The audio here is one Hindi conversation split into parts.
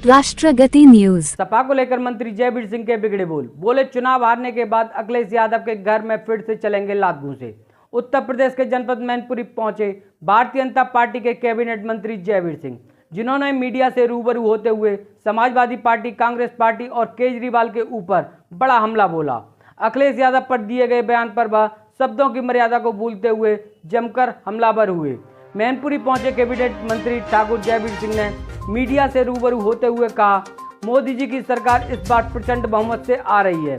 राष्ट्रगति न्यूज। सपा को लेकर मंत्री जयवीर सिंह के बिगड़े बोले चुनाव हारने के बाद अखिलेश यादव के घर में फिर से चलेंगे लात घूंसे। उत्तर प्रदेश के जनपद मैनपुरी पहुंचे भारतीय जनता पार्टी के कैबिनेट मंत्री जयवीर सिंह, जिन्होंने मीडिया से रूबरू होते हुए समाजवादी पार्टी, कांग्रेस पार्टी और केजरीवाल के ऊपर बड़ा हमला बोला। अखिलेश यादव पर दिए गए बयान पर वह शब्दों की मर्यादा को भूलते हुए जमकर हमलावर हुए। मैनपुरी पहुंचे कैबिनेट मंत्री ठाकुर जयवीर सिंह ने मीडिया से रूबरू होते हुए कहा, मोदी जी की सरकार इस बार प्रचंड बहुमत से आ रही है,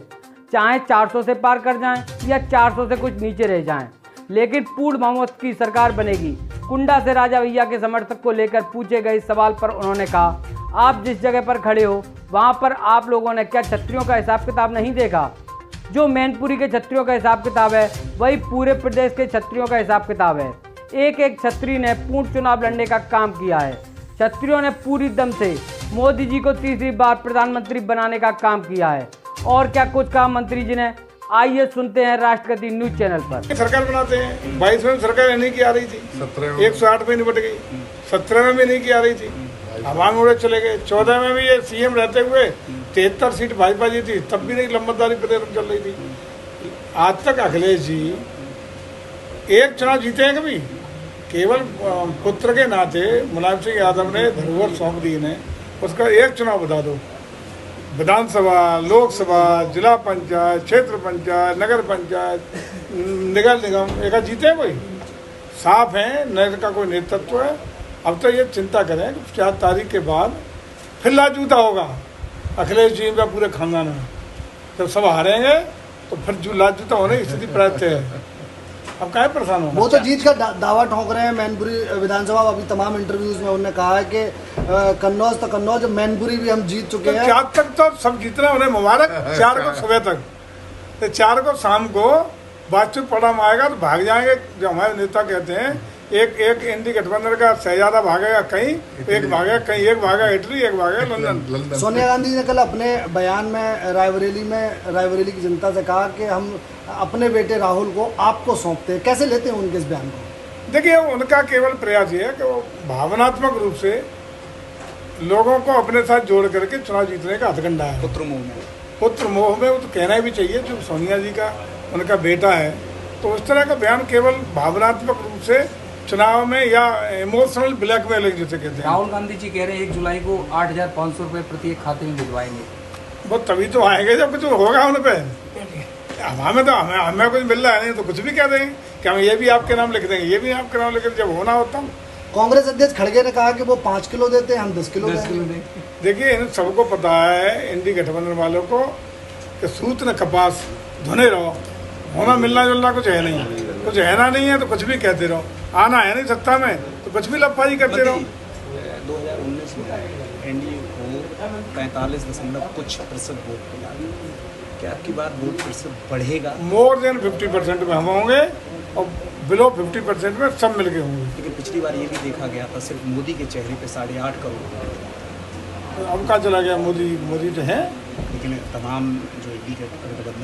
चाहे 400 से पार कर जाएं या 400 से कुछ नीचे रह जाएं, लेकिन पूर्ण बहुमत की सरकार बनेगी। कुंडा से राजा भैया के समर्थक को लेकर पूछे गए सवाल पर उन्होंने कहा, आप जिस जगह पर खड़े हो वहां पर आप लोगों ने क्या छत्रियों का हिसाब किताब नहीं देखा? जो मैनपुरी के छत्रियों का हिसाब किताब है वही पूरे प्रदेश के छत्रियों का हिसाब किताब है। एक एक छत्री ने पूर्ण चुनाव लड़ने का काम किया है। छत्रियों ने पूरी दम से मोदी जी को तीसरी बार प्रधानमंत्री बनाने का काम किया है। और क्या कुछ कहा मंत्री जी ने, आइए सुनते हैं राष्ट्रगति न्यूज चैनल पर। सरकार बनाते हैं, 22 में सरकार नहीं की आ रही थी, 108 में निपट गई, 17 में भी नहीं की आ रही थी, हवा में उड़े चले गए, 14 में भी ये सीएम रहते हुए 73 सीट भाजपा जी थी, तब भी नहीं लंबरदारी प्रतिदिन चल रही थी। आज तक अखिलेश जी एक चुनाव जीते हैं कभी? केवल पुत्र के नाते मुलायम सिंह यादव ने धरोहर सौंप दी ने, उसका एक चुनाव बता दो। विधानसभा, लोकसभा, जिला पंचायत, क्षेत्र पंचायत, नगर पंचायत, निगम निगम एक जीते हैं कोई? साफ है, नगर का कोई नेतृत्व है। अब तो ये चिंता करें कि 4 तारीख के बाद फिर लाजूता होगा अखिलेश जी का पूरे खानदान में। जब सब हारेंगे तो फिर लाजूता होने की स्थिति प्राप्त है। अब क्या परेशान हो? वो तो जीत का दावा ठोक रहे हैं। मैनपुरी विधानसभा अभी तमाम इंटरव्यूज में उन्होंने कहा है कि कन्नौज तो कन्नौज, मैनपुरी भी हम जीत चुके हैं। 4 तक तो सब जीतना उन्हें मुबारक। 4 को सुबह तक, तो 4 को शाम को वास्तविक परिणाम आएगा तो भाग जाएंगे। जो हमारे नेता कहते हैं, एक इंडी गठबंधन का शहजादा भागेगा कहीं, एक भागेगा कहीं, एक भागेगा इटली, एक भागेगा लंदन। सोनिया गांधी ने कल अपने बयान में रायबरेली की जनता से कहा कि हम अपने बेटे राहुल को आपको सौंपते हैं। कैसे लेते हैं उनके इस बयान को? देखिए, उनका केवल प्रयास ये है कि वो भावनात्मक रूप से लोगों को अपने साथ जोड़ करके चुनाव जीतने का हथकंडा है। पुत्र मोह में वो तो कहना भी चाहिए, जो सोनिया जी का उनका बेटा है, तो उस तरह का बयान केवल भावनात्मक रूप से चुनाव में या इमोशनल ब्लैकमेलिंग जिसे कहते हैं। राहुल गांधी जी कह रहे हैं 1 जुलाई को 8,500 रुपये प्रति एक खाते में भिजवाएंगे। वो तभी तो आएंगे जब कुछ होगा उन पर। हमें तो हमें कुछ मिल रहा है नहीं तो कुछ भी कह देंगे कि हम ये भी आपके नाम लिख देंगे, ये भी आपके नाम लिख देंगे, जब होना होता। कांग्रेस अध्यक्ष खड़गे ने कहा कि वो 5 किलो देते हैं, हम 10 किलो दें। देखिए, इन सबको पता है, इंडी गठबंधन वालों को, कि सूत न कपास धुने रहो, होना मिलना जुलना कुछ है नहीं, कुछ है ना नहीं है तो कुछ भी कहते रहो, आना है नहीं सत्ता में तो कुछ भी लफाजी करते रहो। 2019 में एनडीए को 45% वोट मिला। क्या आपकी बात वोट प्रतिशत बढ़ेगा? मोर देन 50% में हम होंगे और बिलो 50% में सब मिलके होंगे। लेकिन पिछली बार ये भी देखा गया था, सिर्फ मोदी के चेहरे पे 8.5 करोड़। अब कहाँ चला गया मोदी? मोदी तो है, लेकिन तमाम जो एनडीए गठबंधन